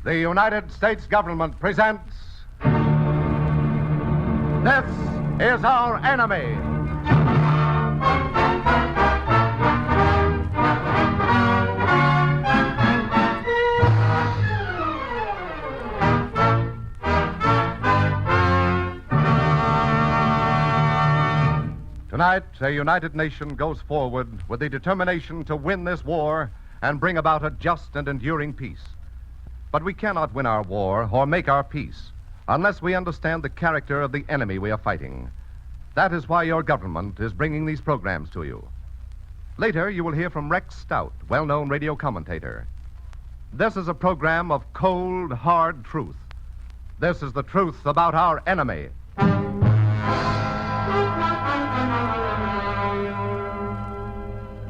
The United States government presents... This is Our Enemy. Tonight, a united nation goes forward with the determination to win this war and bring about a just and enduring peace. But we cannot win our war or make our peace unless we understand the character of the enemy we are fighting. That is why your government is bringing these programs to you. Later, you will hear from Rex Stout, well-known radio commentator. This is a program of cold, hard truth. This is the truth about our enemy.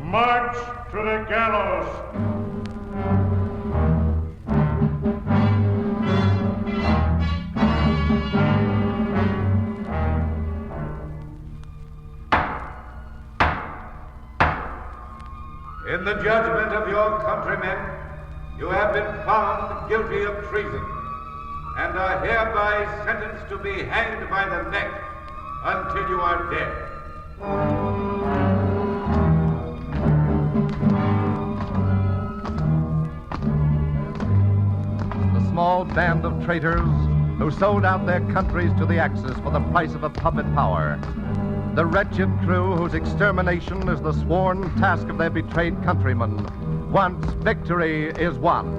March to the gallows. In the judgment of your countrymen, you have been found guilty of treason and are hereby sentenced to be hanged by the neck until you are dead. Small band of traitors who sold out their countries to the Axis for the price of a puppet power. The wretched crew whose extermination is the sworn task of their betrayed countrymen once victory is won.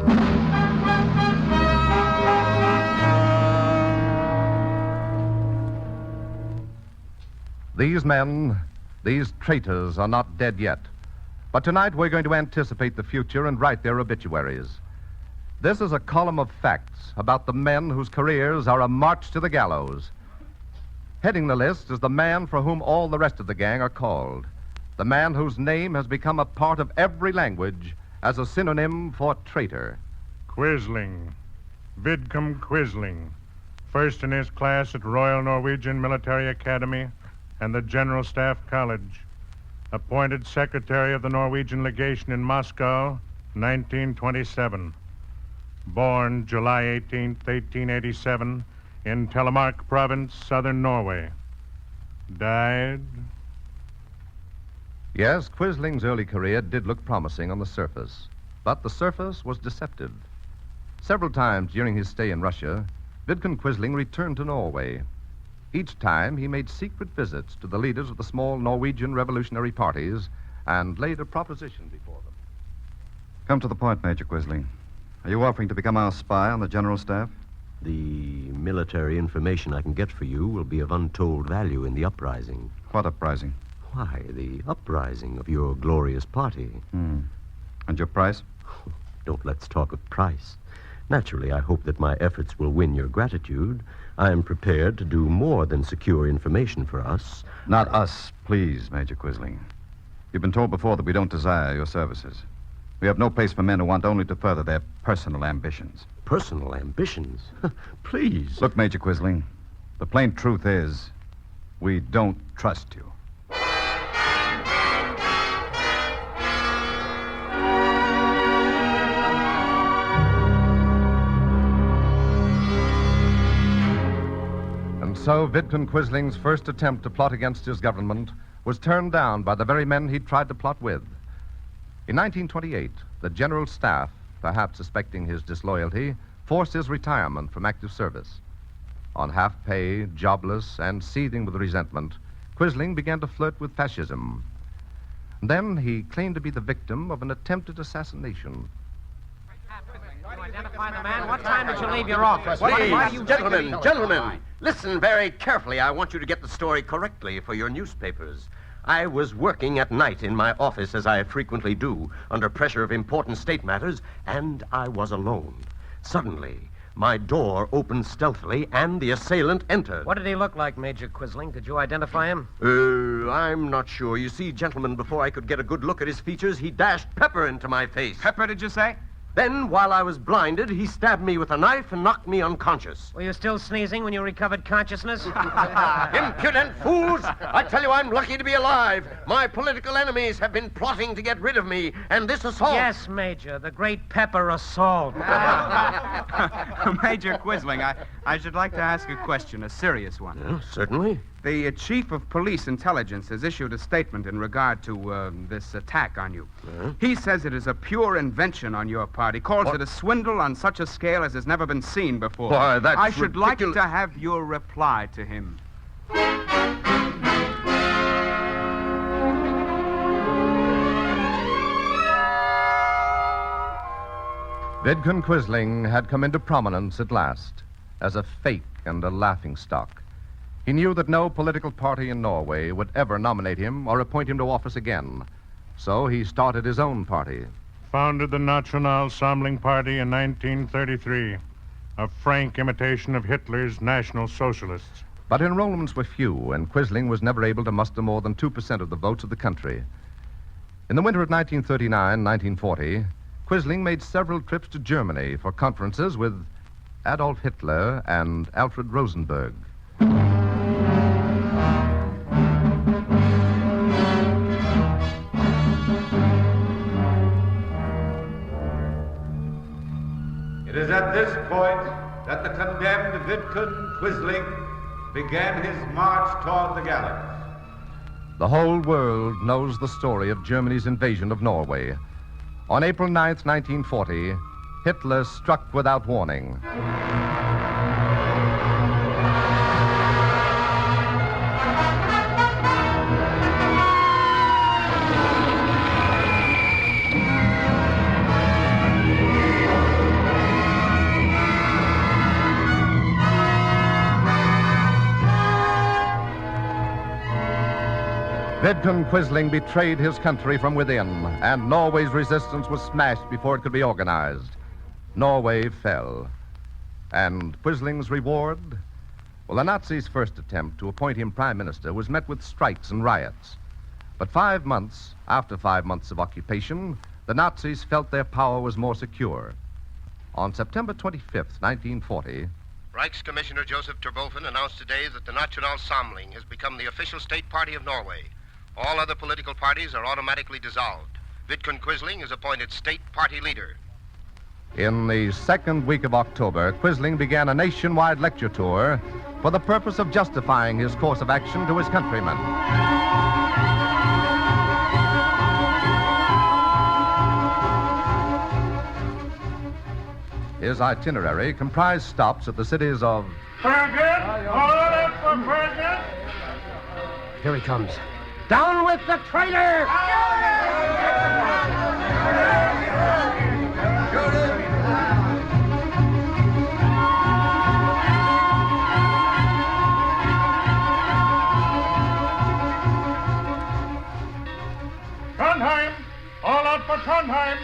These men, these traitors, are not dead yet. But tonight we're going to anticipate the future and write their obituaries. This is a column of facts about the men whose careers are a march to the gallows. Heading the list is the man for whom all the rest of the gang are called. The man whose name has become a part of every language as a synonym for traitor. Quisling. Vidcom Quisling. First in his class at Royal Norwegian Military Academy and the General Staff College. Appointed Secretary of the Norwegian Legation in Moscow, 1927. Born July 18, 1887, in Telemark Province, southern Norway. Died... Yes, Quisling's early career did look promising on the surface, but the surface was deceptive. Several times during his stay in Russia, Vidkun Quisling returned to Norway. Each time, he made secret visits to the leaders of the small Norwegian revolutionary parties and laid a proposition before them. Come to the point, Major Quisling. Are you offering to become our spy on the General Staff? The military information I can get for you will be of untold value in the uprising. What uprising? Why, the uprising of your glorious party. And your price? Don't let's talk of price. Naturally, I hope that my efforts will win your gratitude. I am prepared to do more than secure information for us. Not us, please, Major Quisling. You've been told before that we don't desire your services. We have no place for men who want only to further their personal ambitions. Personal ambitions? Please. Look, Major Quisling, the plain truth is, we don't trust you. And so Vidkun Quisling's first attempt to plot against his government was turned down by the very men he'd tried to plot with. In 1928, the General Staff, perhaps suspecting his disloyalty, forced his retirement from active service. On half pay, jobless, and seething with resentment, Quisling began to flirt with fascism. Then he claimed to be the victim of an attempted assassination. You identify the man? What time did you leave your office? Please, gentlemen, listen very carefully. I want you to get the story correctly for your newspapers. I was working at night in my office, as I frequently do, under pressure of important state matters, and I was alone. Suddenly, my door opened stealthily, and the assailant entered. What did he look like, Major Quisling? Could you identify him? I'm not sure. You see, gentlemen, before I could get a good look at his features, he dashed pepper into my face. Pepper, did you say? Then, while I was blinded, he stabbed me with a knife and knocked me unconscious. Were you still sneezing when you recovered consciousness? Impudent fools! I tell you, I'm lucky to be alive. My political enemies have been plotting to get rid of me, and this assault... Yes, Major, the great pepper assault. Major Quisling, I should like to ask a question, a serious one. Yeah, certainly. The Chief of Police Intelligence has issued a statement in regard to this attack on you. He says it is a pure invention on your part. He calls it a swindle on such a scale as has never been seen before. Why, that's I should like ridiculous. to have your reply to him. Vidkun Quisling had come into prominence at last as a fake and a laughingstock. He knew that no political party in Norway would ever nominate him or appoint him to office again. So he started his own party. Founded the National Samling Party in 1933, a frank imitation of Hitler's National Socialists. But enrollments were few, and Quisling was never able to muster more than 2% of the votes of the country. In the winter of 1939-1940, Quisling made several trips to Germany for conferences with Adolf Hitler and Alfred Rosenberg. It is at this point that the condemned Vidkun Quisling began his march toward the gallows. The whole world knows the story of Germany's invasion of Norway. On April 9th, 1940, Hitler struck without warning. Vidkun Quisling betrayed his country from within, and Norway's resistance was smashed before it could be organized. Norway fell. And Quisling's reward? Well, the Nazis' first attempt to appoint him prime minister was met with strikes and riots. But after 5 months of occupation, the Nazis felt their power was more secure. On September 25th, 1940, Reichscommissioner Joseph Terboven announced today that the National Samling has become the official state party of Norway. All other political parties are automatically dissolved. Vidkun Quisling is appointed state party leader. in the second week of October, Quisling began a nationwide lecture tour for the purpose of justifying his course of action to his countrymen. His itinerary comprised stops at the cities of Here he comes. Down with the traitor! Trondheim! All out for Trondheim!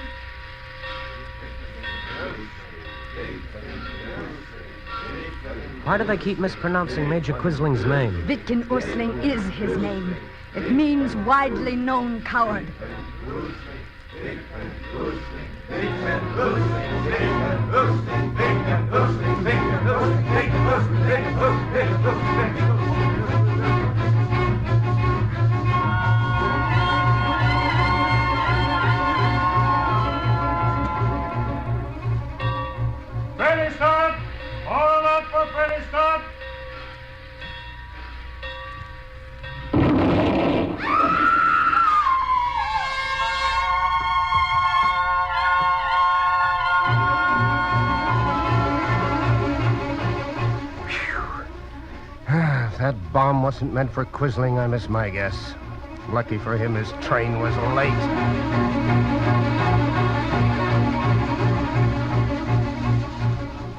Why do they keep mispronouncing Major Quisling's name? Vidkun Quisling is his name. It means widely known coward. Ready, start! All out for ready, start! If that bomb wasn't meant for Quisling, I miss my guess. Lucky for him, his train was late.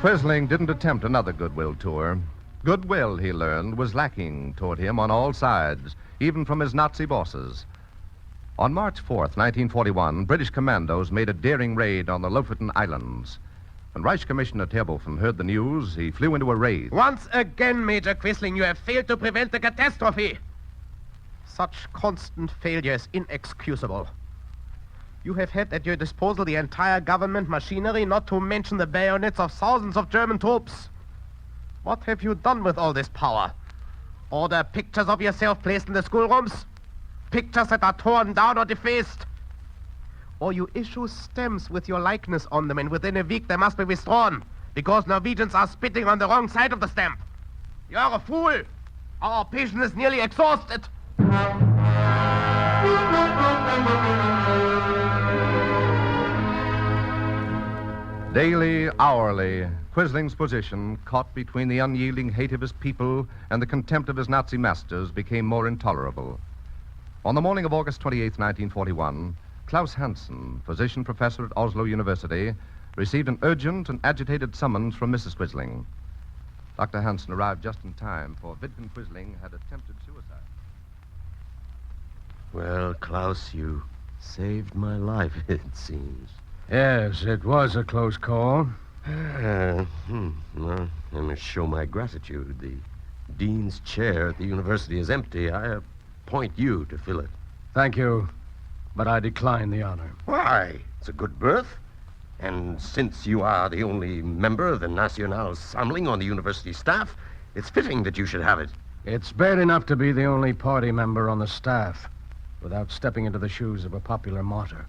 Quisling didn't attempt another goodwill tour. Goodwill, he learned, was lacking toward him on all sides, even from his Nazi bosses. On March 4th, 1941, British commandos made a daring raid on the Lofoten Islands. When Reichscommissioner Terboven heard the news, he flew into a rage. Once again, Major Quisling, you have failed to prevent the catastrophe. Such constant failure is inexcusable. You have had at your disposal the entire government machinery, not to mention the bayonets of thousands of German troops. What have you done with all this power? Order pictures of yourself placed in the schoolrooms? Pictures that are torn down or defaced? Or you issue stamps with your likeness on them, and within a week they must be withdrawn, because Norwegians are spitting on the wrong side of the stamp. You're a fool. Our patience is nearly exhausted. Daily, hourly, Quisling's position, caught between the unyielding hate of his people and the contempt of his Nazi masters, became more intolerable. On the morning of August 28, 1941, Klaus Hansen, physician professor at Oslo University, received an urgent and agitated summons from Mrs. Quisling. Dr. Hansen arrived just in time, for Vidkun Quisling had attempted suicide. Well, Klaus, you saved my life, it seems. Yes, it was a close call. Well, I must show my gratitude. The dean's chair at the university is empty. I appoint you to fill it. Thank you, but I decline the honor. Why? It's a good berth. And since you are the only member of the National Sammling on the university staff, it's fitting that you should have it. It's bad enough to be the only party member on the staff without stepping into the shoes of a popular martyr.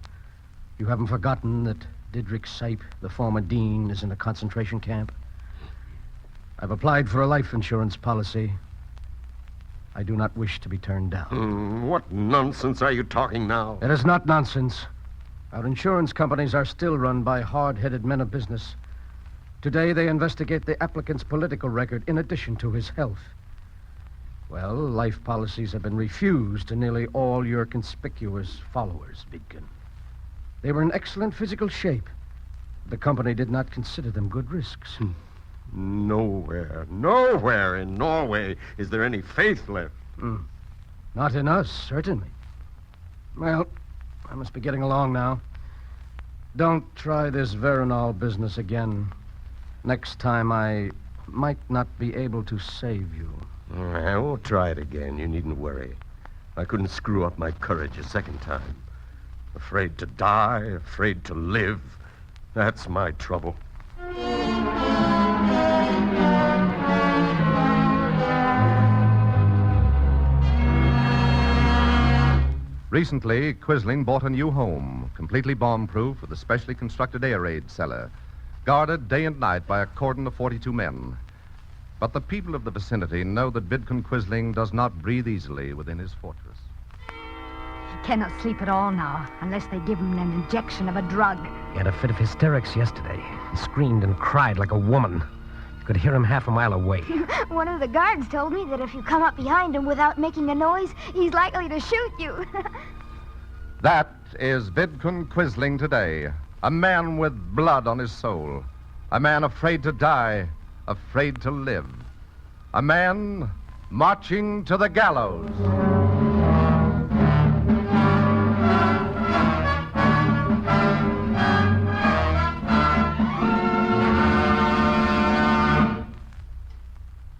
You haven't forgotten that Didrik Seip, the former dean, is in a concentration camp? I've applied for a life insurance policy. I do not wish to be turned down. What nonsense are you talking now? It is not nonsense. Our insurance companies are still run by hard-headed men of business. Today, they investigate the applicant's political record in addition to his health. Well, life policies have been refused to nearly all your conspicuous followers, Vidkun. They were in excellent physical shape. The company did not consider them good risks. Nowhere in Norway is there any faith left. Not in us, certainly. Well, I must be getting along now. Don't try this Veronal business again. Next time I might not be able to save you. I won't try it again. You needn't worry. I couldn't screw up my courage a second time. Afraid to die, afraid to live. That's my trouble. Recently, Quisling bought a new home, completely bomb-proof, with a specially constructed air raid cellar, guarded day and night by a cordon of 42 men. But the people of the vicinity know that Vidkun Quisling does not breathe easily within his fortress. He cannot sleep at all now, unless they give him an injection of a drug. He had a fit of hysterics yesterday. He screamed and cried like a woman. You could hear him half a mile away. One of the guards told me that if you come up behind him without making a noise, he's likely to shoot you. That is Vidkun Quisling today, a man with blood on his soul, a man afraid to die, afraid to live, a man marching to the gallows.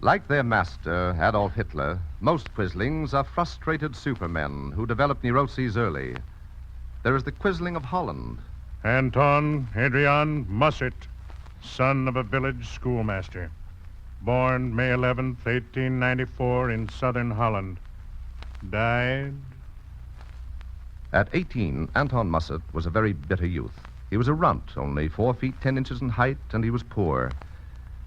Like their master, Adolf Hitler, most Quislings are frustrated supermen who develop neuroses early. There is the Quisling of Holland. Anton Adrian Musset, son of a village schoolmaster. Born May 11th, 1894 in southern Holland. Died... At 18, Anton Musset was a very bitter youth. He was a runt, only 4 feet 10 inches in height, and he was poor.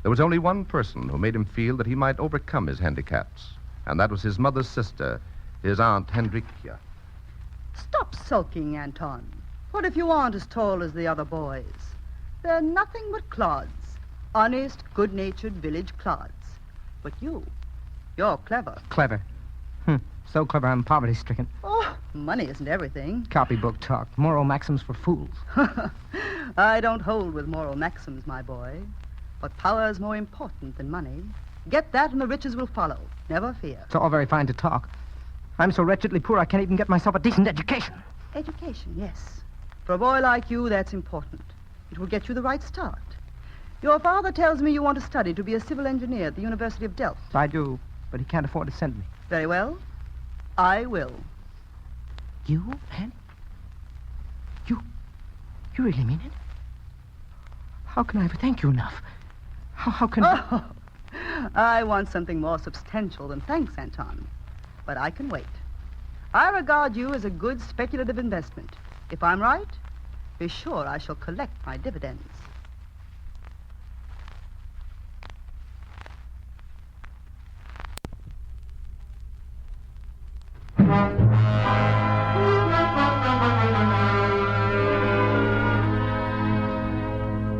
There was only one person who made him feel that he might overcome his handicaps, and that was his mother's sister, his Aunt Hendrikia. Stop sulking, Anton. What if you aren't as tall as the other boys? They're nothing but clods. Honest, good-natured village clods. But you're clever. Clever. So clever I'm poverty-stricken. Oh, money isn't everything. Copybook talk. Moral maxims for fools. I don't hold with moral maxims, my boy. But power's more important than money. Get that and the riches will follow. Never fear. It's all very fine to talk. I'm so wretchedly poor I can't even get myself a decent education. Education, yes. For a boy like you, that's important. It will get you the right start. Your father tells me you want to study to be a civil engineer at the University of Delft. I do, but he can't afford to send me. Very well. I will. You, Anne? You You really mean it? How can I ever thank you enough? How can Oh, I want something more substantial than thanks, Anton. But I can wait. I regard you as a good speculative investment. If I'm right, be sure I shall collect my dividends.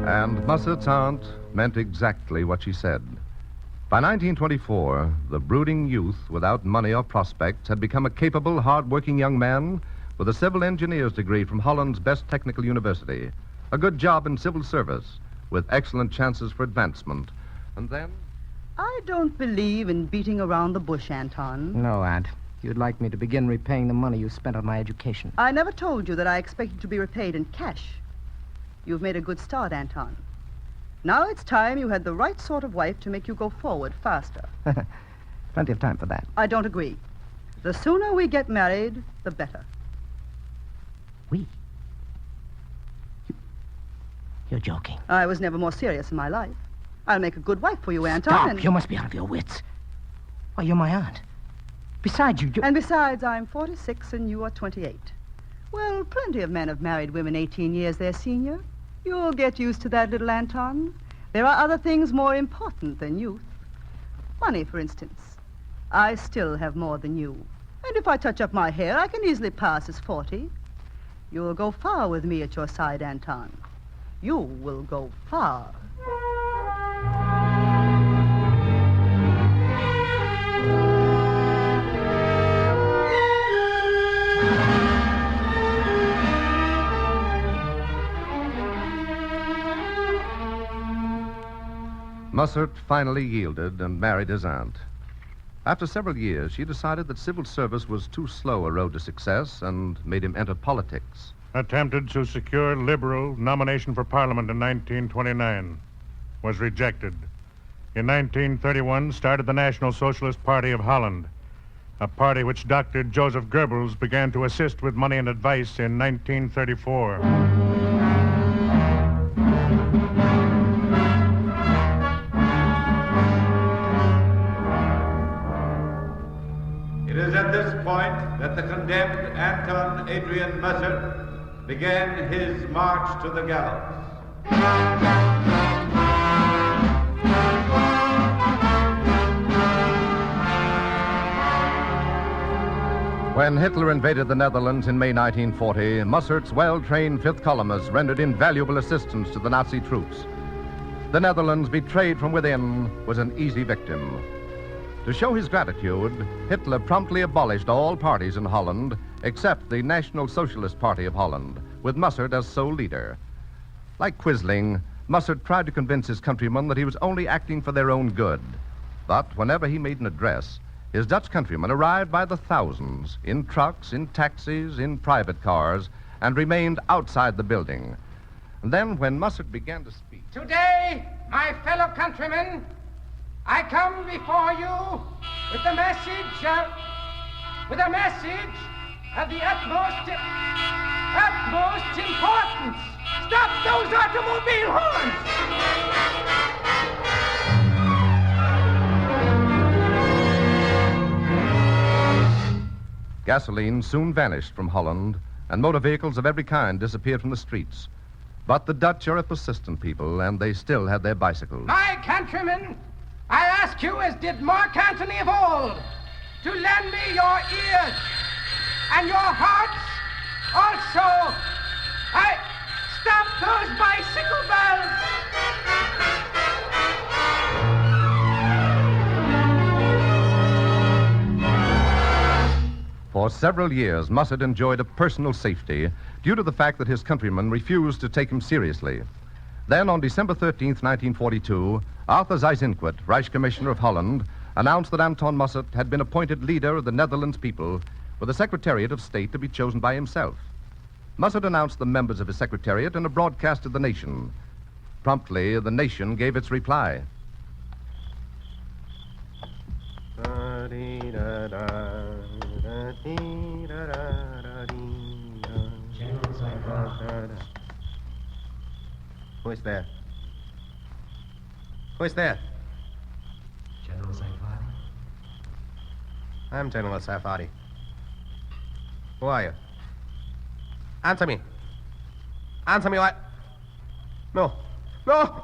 And Musset's aunt meant exactly what she said. By 1924, the brooding youth without money or prospects had become a capable, hard-working young man with a civil engineer's degree from Holland's best technical university, a good job in civil service, with excellent chances for advancement. And then... I don't believe in beating around the bush, Anton. No, Aunt. You'd like me to begin repaying the money you spent on my education. I never told you that I expected to be repaid in cash. You've made a good start, Anton. Now it's time you had the right sort of wife to make you go forward faster. Plenty of time for that. I don't agree. The sooner we get married, the better. We? You're joking. I was never more serious in my life. I'll make a good wife for you, Anton. Stop! And... You must be out of your wits. Why, you're my aunt. Besides, you... And besides, I'm 46 and you are 28. Well, plenty of men have married women 18 years their senior. You'll get used to that, little Anton. There are other things more important than youth. Money, for instance. I still have more than you. And if I touch up my hair, I can easily pass as 40. You'll go far with me at your side, Anton. You will go far. Mussert finally yielded and married his aunt. After several years, she decided that civil service was too slow a road to success and made him enter politics. Attempted to secure Liberal nomination for Parliament in 1929. Was rejected. In 1931, started the National Socialist Party of Holland, a party which Dr. Joseph Goebbels began to assist with money and advice in 1934. It is at this point that the condemned Anton Adrian Mussert began his march to the gallows. When Hitler invaded the Netherlands in May 1940, Mussert's well-trained fifth columnists rendered invaluable assistance to the Nazi troops. The Netherlands, betrayed from within, was an easy victim. To show his gratitude, Hitler promptly abolished all parties in Holland except the National Socialist Party of Holland, with Mussert as sole leader. Like Quisling, Mussert tried to convince his countrymen that he was only acting for their own good. But whenever he made an address, his Dutch countrymen arrived by the thousands, in trucks, in taxis, in private cars, and remained outside the building. And then, when Mussert began to speak... Today, my fellow countrymen, I come before you with a message of the utmost importance. Stop those automobile horns! Gasoline soon vanished from Holland, and motor vehicles of every kind disappeared from the streets. But the Dutch are a persistent people, and they still had their bicycles. My countrymen, I ask you, as did Mark Antony of old, to lend me your ears and your hearts also. Stop those bicycle bells! For several years, Mussert enjoyed a personal safety due to the fact that his countrymen refused to take him seriously. Then, on December 13th, 1942, Arthur Seyss-Inquart, Reich Commissioner of Holland, announced that Anton Mussert had been appointed leader of the Netherlands people, with the Secretariat of State to be chosen by himself. Mussert announced the members of his secretariat in a broadcast to the nation. Promptly, the nation gave its reply. Who is there? Who is there? General Safadi? I'm General Safadi. Who are you? Answer me. Answer me, what? No. No!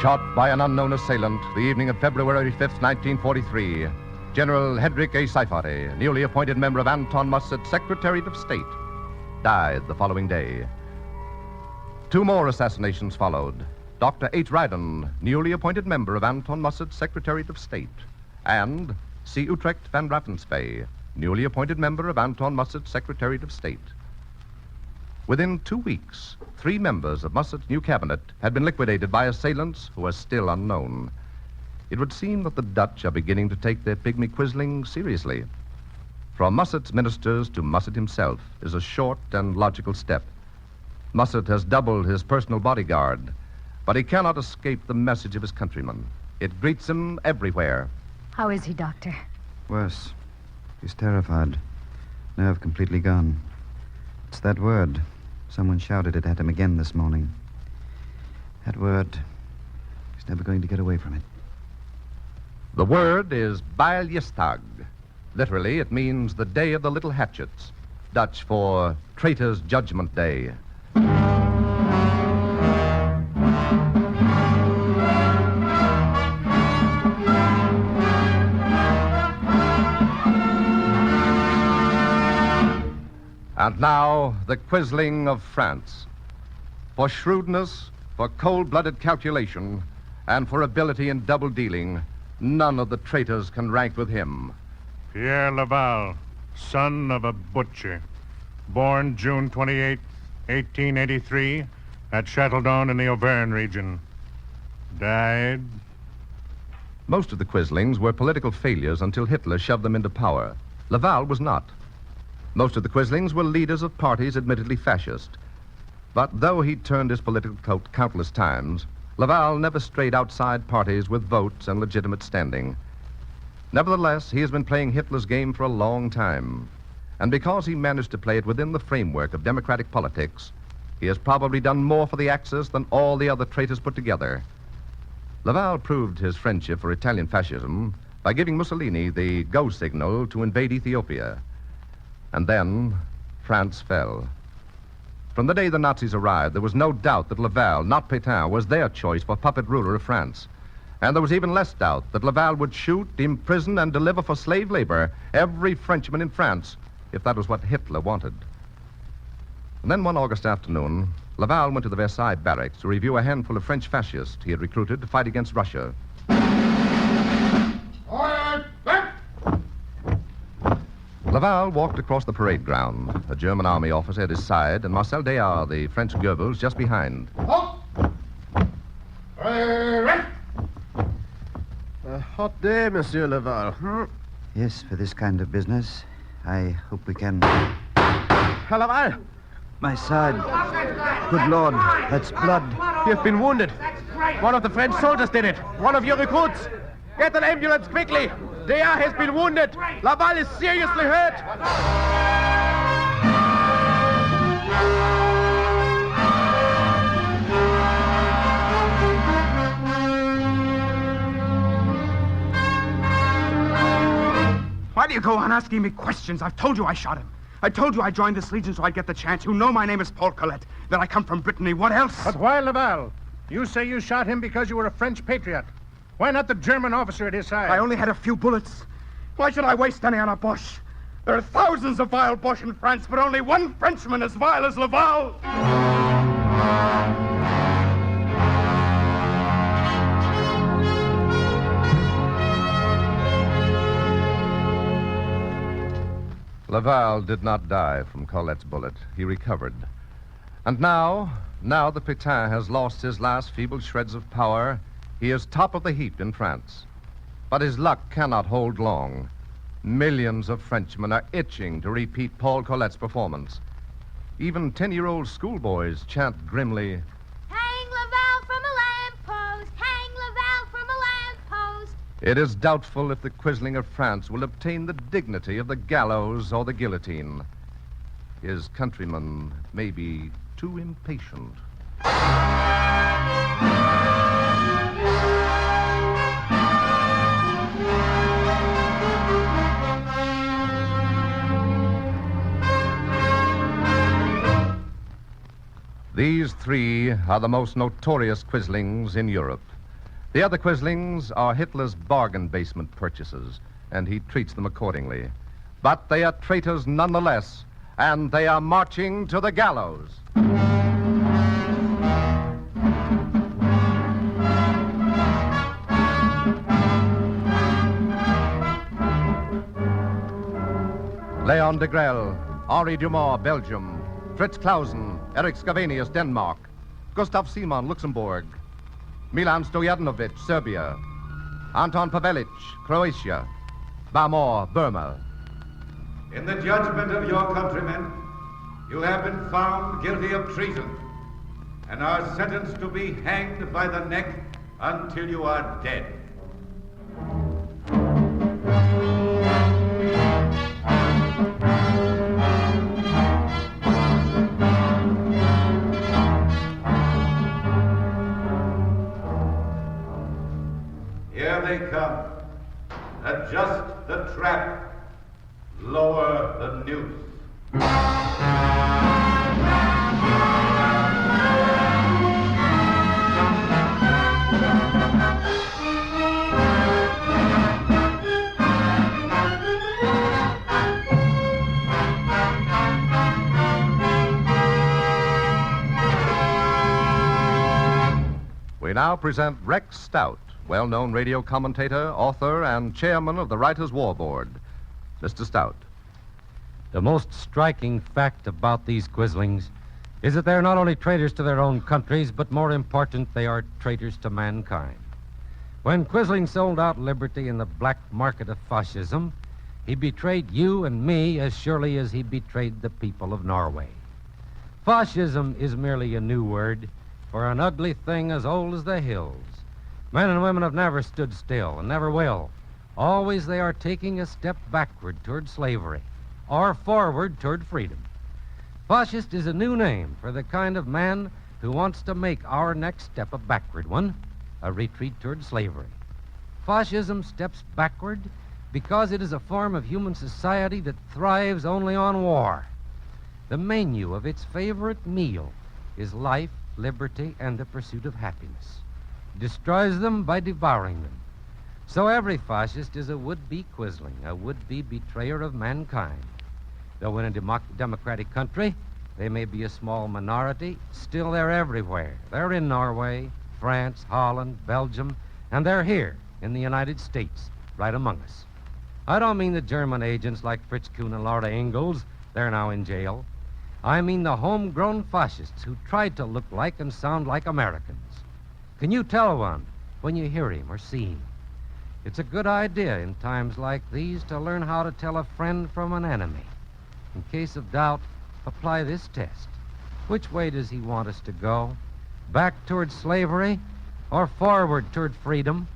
Shot by an unknown assailant the evening of February 5th, 1943, General Hedrick A. Safadi, newly appointed member of Anton Musset's Secretariat of State, died the following day. 2 more assassinations followed. Dr. H. Ryden, newly appointed member of Anton Musset's Secretariat of State, and C. Utrecht van Raffensperre, newly appointed member of Anton Musset's Secretariat of State. Within 2 weeks, 3 members of Musset's new cabinet had been liquidated by assailants who are still unknown. It would seem that the Dutch are beginning to take their pygmy Quisling seriously. From Musset's ministers to Musset himself is a short and logical step. Musset has doubled his personal bodyguard, but he cannot escape the message of his countrymen. It greets him everywhere. How is he, Doctor? Worse. He's terrified. Nerve completely gone. It's that word. Someone shouted it at him again this morning. That word. He's never going to get away from it. The word is Bijljesdag. Literally, it means the day of the little hatchets, Dutch for Traitor's Judgment Day. And now, the Quisling of France. For shrewdness, for cold-blooded calculation, and for ability in double dealing, none of the traitors can rank with him. Pierre Laval, son of a butcher, born June 28, 1883, at Châteldon in the Auvergne region. Died. Most of the Quislings were political failures until Hitler shoved them into power. Laval was not. Most of the Quislings were leaders of parties admittedly fascist. But though he turned his political coat countless times, Laval never strayed outside parties with votes and legitimate standing. Nevertheless, he has been playing Hitler's game for a long time. And because he managed to play it within the framework of democratic politics, he has probably done more for the Axis than all the other traitors put together. Laval proved his friendship for Italian fascism by giving Mussolini the go signal to invade Ethiopia. And then, France fell. From the day the Nazis arrived, there was no doubt that Laval, not Pétain, was their choice for puppet ruler of France. And there was even less doubt that Laval would shoot, imprison, and deliver for slave labor every Frenchman in France, if that was what Hitler wanted. And then one August afternoon, Laval went to the Versailles barracks to review a handful of French fascists he had recruited to fight against Russia. Laval walked across the parade ground, a German army officer at his side, and Marcel Déard, the French Goebbels, just behind. A hot day, Monsieur Laval. Yes, for this kind of business. I hope we can... Laval! My side. Good Lord, that's blood. You've been wounded. One of the French soldiers did it. One of your recruits. Get an ambulance quickly. Déard has been wounded. Laval is seriously hurt. Why do you go on asking me questions? I've told you I shot him. I told you I joined this legion so I'd get the chance. You know my name is Paul Colette, that I come from Brittany. What else? But why Laval? You say you shot him because you were a French patriot. Why not the German officer at his side? I only had a few bullets. Why should I waste any on a Boche? There are thousands of vile Boche in France, but only one Frenchman as vile as Laval. Laval did not die from Colette's bullet. He recovered. And now that Pétain has lost his last feeble shreds of power, he is top of the heap in France. But his luck cannot hold long. Millions of Frenchmen are itching to repeat Paul Colette's performance. Even 10-year-old schoolboys chant grimly, Hang Laval from a lamppost! Hang Laval from a lamppost! It is doubtful if the Quisling of France will obtain the dignity of the gallows or the guillotine. His countrymen may be too impatient. These three are the most notorious Quislings in Europe. The other Quislings are Hitler's bargain basement purchasers, and he treats them accordingly. But they are traitors nonetheless, and they are marching to the gallows. Leon de Grelle, Henri Dumont, Belgium, Fritz Clausen, Erich Scavenius, Denmark, Gustav Simon, Luxembourg, Milan Stojadinovic, Serbia, Anton Pavelic, Croatia, Bamor, Burma. In the judgment of your countrymen, you have been found guilty of treason and are sentenced to be hanged by the neck until you are dead. Here they come. Adjust the trap. Lower the noose. We now present Rex Stout, well-known radio commentator, author, and chairman of the Writers' War Board. Mr. Stout. The most striking fact about these Quislings is that they're not only traitors to their own countries, but more important, they are traitors to mankind. When Quisling sold out liberty in the black market of fascism, he betrayed you and me as surely as he betrayed the people of Norway. Fascism is merely a new word for an ugly thing as old as the hills. Men and women have never stood still and never will. Always they are taking a step backward toward slavery or forward toward freedom. Fascist is a new name for the kind of man who wants to make our next step a backward one, a retreat toward slavery. Fascism steps backward because it is a form of human society that thrives only on war. The menu of its favorite meal is life, liberty, and the pursuit of happiness. It destroys them by devouring them. So every fascist is a would-be Quisling, a would-be betrayer of mankind. Though in a democratic country, they may be a small minority, still they're everywhere. They're in Norway, France, Holland, Belgium, and they're here in the United States, right among us. I don't mean the German agents like Fritz Kuhn and Laura Ingalls. They're now in jail. I mean the homegrown fascists who tried to look like and sound like Americans. Can you tell one when you hear him or see him? It's a good idea in times like these to learn how to tell a friend from an enemy. In case of doubt, apply this test. Which way does he want us to go? Back toward slavery or forward toward freedom?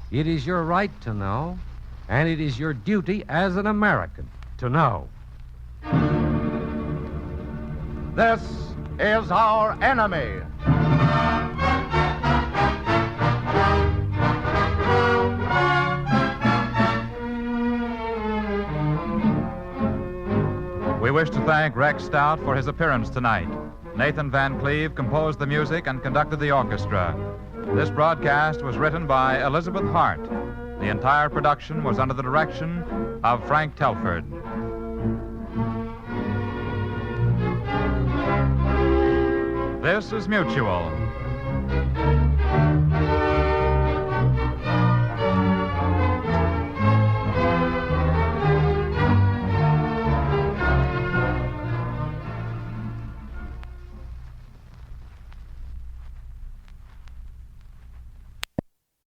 It is your right to know, and it is your duty as an American to know. This is our enemy. We wish to thank Rex Stout for his appearance tonight. Nathan Van Cleve composed the music and conducted the orchestra. This broadcast was written by Elizabeth Hart. The entire production was under the direction of Frank Telford. This is Mutual.